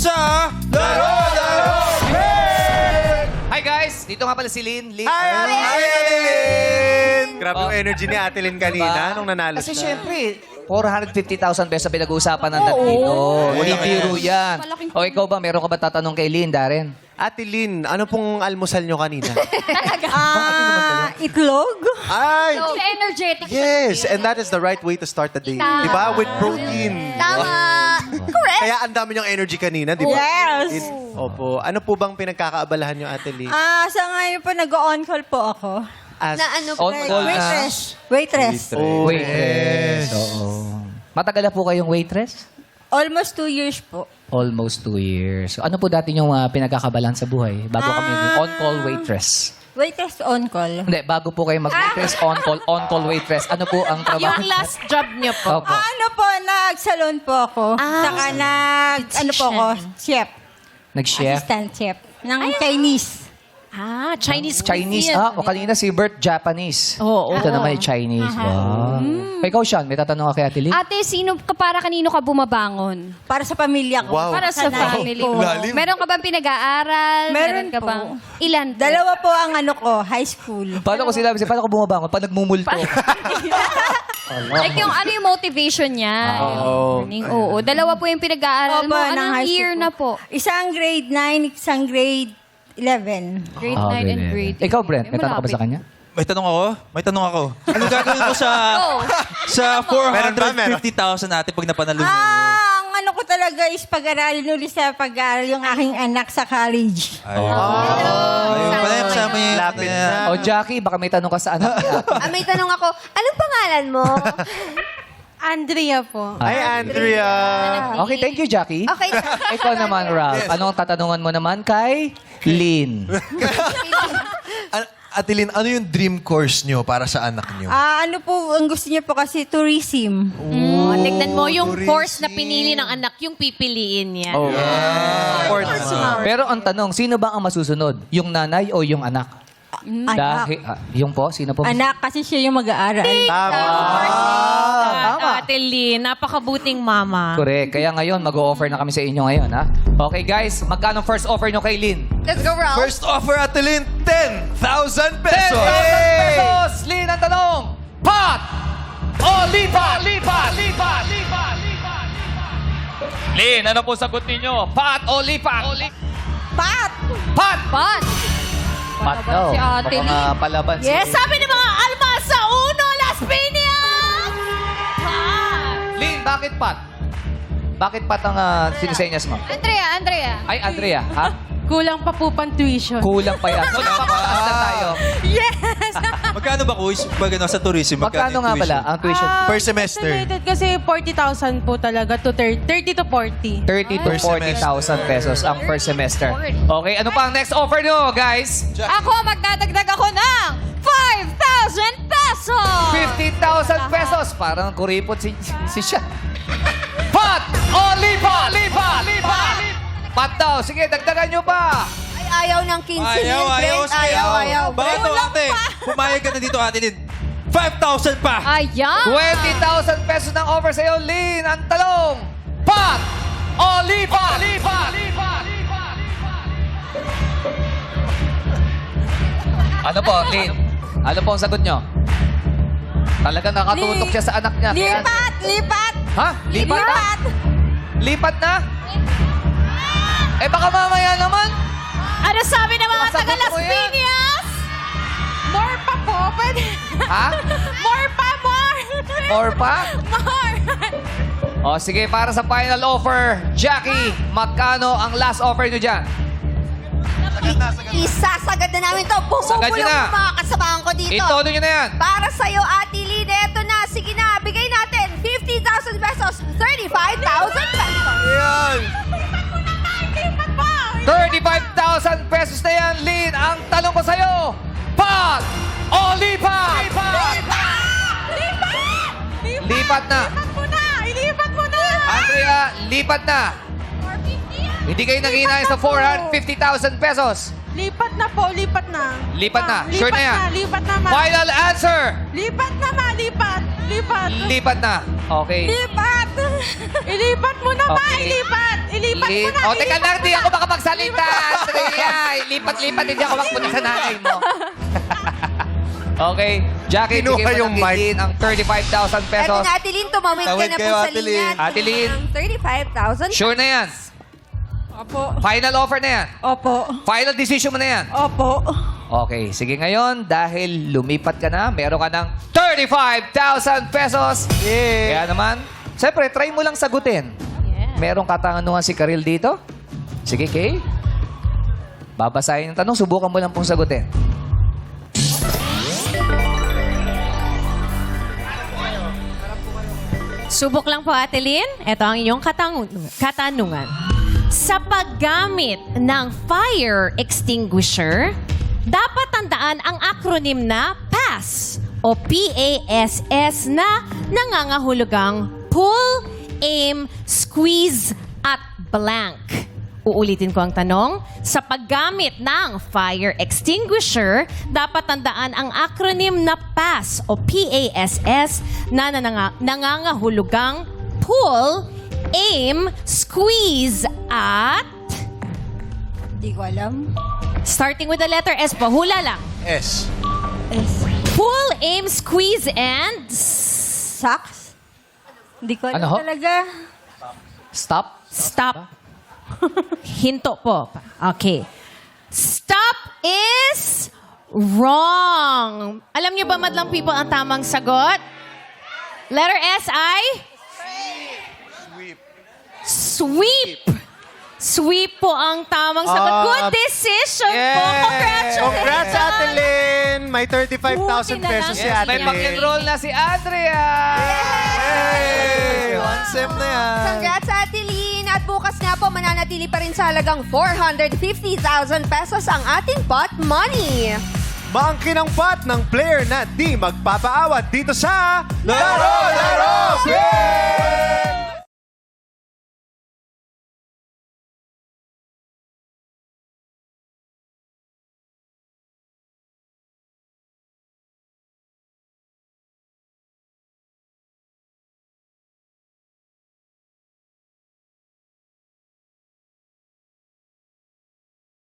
sa Laro! Hi guys! Dito nga pala si Lynn. Hi, Adeline! Grabe Oh. yung energy ni Adeline kanina nung nanalo Kasi siya. syempre, 450,000 pesos ang pinag-uusapan natin dito. Hindi biro yan. O ikaw ba, meron ka ba tatanong kay Lynn, Darren? Adeline, ano pong almusal nyo kanina? Itlog? Ay! So, energetic. Yes, and that is the right way to start the day. Di ba? With protein. Tama. Correct. Kaya ang dami yung energy kanina, di ba? Yes. Opo. Ano po bang pinagkakaabalahan nyo, Adeline? Sa ngayon po, nag-on-call po ako. As Na ano On call na. Waitress. Waitress. Oo. Matagal na po kayong waitress? Almost 2 years po. Almost 2 years. Ano po dati yung pinagkakabalan sa buhay bago kami naging on-call waitress? Waitress on-call. Hindi, bago po kayo mag-waitress, on-call waitress. Ano po ang trabaho? Yung last job niyo po. Opo. Ano po, nag-salon po ako. Saka ano po ako, chef. Nag-chef? Assistant chef. Ng Chinese. Chinese Chinese. cuisine. O kanina si Bert, Japanese. Oo. Ito naman yung Chinese. Wow. Ikaw, Sean, may tatanong ka kay Ate Lynn? Ate, para kanino ka bumabangon? Para sa pamilya ko. Wow. Para sa Nanay family ko. mo. Meron ka bang pinag-aaral? Meron ka po. bang... Ilan po? Dalawa po ang high school. Paano ko sinabi siya? Paano ka bumabangon? Pag nagmumulto. Like yung ano yung motivation niya. Yung morning. Oo. Dalawa po yung pinag-aaral mo. Opo, ng Anong high school year po. na po? Isang grade 9, isang grade 11. Grade 9 and grade 8. Ikaw, Brent, may tanong ka ba sa kanya? May tanong ako? Anong gagawin mo sa 450,000 natin pag napanalo mo? Ang ano ko talaga is pag-aralin ulit sa pag-aaral yung aking anak sa college. Ayun pala yung kasama yung... Lapit na. O, Jackie, baka may tanong ka sa anak niya. May tanong ako, anong pangalan mo? Andrea po. Hi, Andrea. Okay, thank you, Jackie. Okay. Ikaw naman, Ralph. Anong tatanungan mo naman kay Lynn? Adeline, ano yung dream course nyo para sa anak nyo? Ano po, ang gusto niya po kasi tourism. Tignan mo yung tourism. course na pinili ng anak, yung pipiliin niya. Oh. Pero ang tanong, sino ba ang masusunod? Yung nanay o yung anak? Anak. Yung po? Sino po? Anak kasi siya yung mag-aaral. Tama. Tama. Ate Lynn, napakabuting mama. Correct. Kaya ngayon, mag-o-offer na kami sa inyo ngayon, ha? Okay, guys. Magkano first offer nyo kay Lynn? Let's go, Ralph. First offer, Adeline, 10,000 pesos! 10,000 pesos! Lynn, ang tanong, pot o lipat? Lipat! Lipat! Lipat! Lipat! Lynn, ano po sagot ninyo? Pot o lipat? Pat! Pot! Pat! Pot daw. Si Ate Baka nga palaban. Yes, sabi ng mga almas sa uno, Las Piñas! Lynn, bakit pot? Bakit pot ang sinisenyas mo? Andrea. Ay, Andrea, ha? Kulang pa po pang tuition. Kulang pa yan. So, napakataas na tayo. Magkano ba, Kuis? Pag sa tourism, Magkano nga pala ang tuition? Per semester. Estimated kasi 40,000 po talaga to 30 to 40. 30 to Per 40,000 pesos ang first semester. Okay, ano pa ang next offer nyo, guys? Ako, magdadagdag ako ng 5,000 pesos! 50,000 pesos. Parang kuripot si siya. Pot o lipat? Lipat! Lipat! Pot daw. Sige, dagdagan nyo pa. Ay, ayaw ng 15 Ayaw. Ayaw. Bakit to, ate? Pumayag ka na dito, Adeline. 5,000 pa! Ayan! 20,000 pesos ng offer sa'yo, Lynn. Ang talong, pot o lipat? Lipat! Lipat! Ano po, Lynn? Ano po ang sagot nyo? Talaga nakatutok siya sa anak niya. Kaya- Lipat! Ha? Lipat na? Lipat na? Eh baka mamaya naman. Ano sabi ng mga Masagot taga Las mo yan. Piñas? More pa po, pwede. Ha? More pa, more! Or pa? More! O sige, para sa final offer, Jackie, magkano ang last offer nyo dyan? Isasagad na namin to. Sagad Bumubulong nyo na. yung mga kasamahan ko dito. Itodo nyo na yan. Para sa'yo, Ate Lynn, eto na. Sige na, bigay natin 50,000 pesos, 35,000 pesos. Ayan. 35,000 pesos na yan, Lynn. Ang tanong ko sa'yo, pot o lipat? Lipat na. Ilipat mo na! Andrea, lipat na. Hindi kayo nanghihinayang sa 450,000 pesos. Lipat na po, lipat na. Lipat na. Sure na yan. Lipat na, ma. Final answer. Lipat na, ma. Lipat. Lipat na. Okay. Lipat! Ilipat mo na ba? Okay. Ilipat! Ilipat mo na! O, teka lang, di ako makapagsalita, Andrea. Lipat-lipat, hindi ako magpunta sa nanay mo. Okay, Jackie, Kinuha bigyan mo yung ng mic. Lin ang 35,000 Eto pesos. na, Ate Lynn, tumawid ka Tawid na po kayo, sa Ate linya. Lynn. Ate Lynn. Ng 35,000. Sure na yan. Opo. Final offer na yan. Opo. Final decision mo na yan. Opo. Okay, sige ngayon, dahil lumipat ka na, meron ka ng 35,000 pesos. Kaya naman, siyempre, try mo lang sagutin. Merong katanungan si Karil dito. Sige, Kay. Babasahin yung tanong, subukan mo lang pong sagutin. Subok lang po, Ate Lynn. Ito ang inyong katanungan. Sa paggamit ng fire extinguisher, dapat tandaan ang acronym na PASS o PASS na nangangahulugang Pull, Aim, Squeeze at Blank. Uulitin ko ang tanong. Sa paggamit ng fire extinguisher, dapat tandaan ang acronym na PASS o PASS na nangangahulugang Pull, Aim, Squeeze at... Hindi ko alam. Starting with the letter S po, hula lang. S. Pull, Aim, Squeeze and... Socks? Hindi ko alam Ano ho? talaga. Stop. Stop. Hinto po. Okay. Stop is wrong. Alam niyo ba, madlang people, ang tamang sagot? Letter S ay? Sweep. Sweep po ang tamang sagot. Good decision po. Congratulations. Congrats, Ate Lynn! May 35,000 Buti na pesos lang. si Yes, Ate may Lynn. pag-enroll na si Andrea. Hey! One sem na yan. Congrats, Ate Lynn. At bukas nga po, mananatili pa rin sa halagang 450,000 pesos ang ating pot money. Maangkin ang pot ng player na di magpapaawat dito sa... Laro! Laro! Play!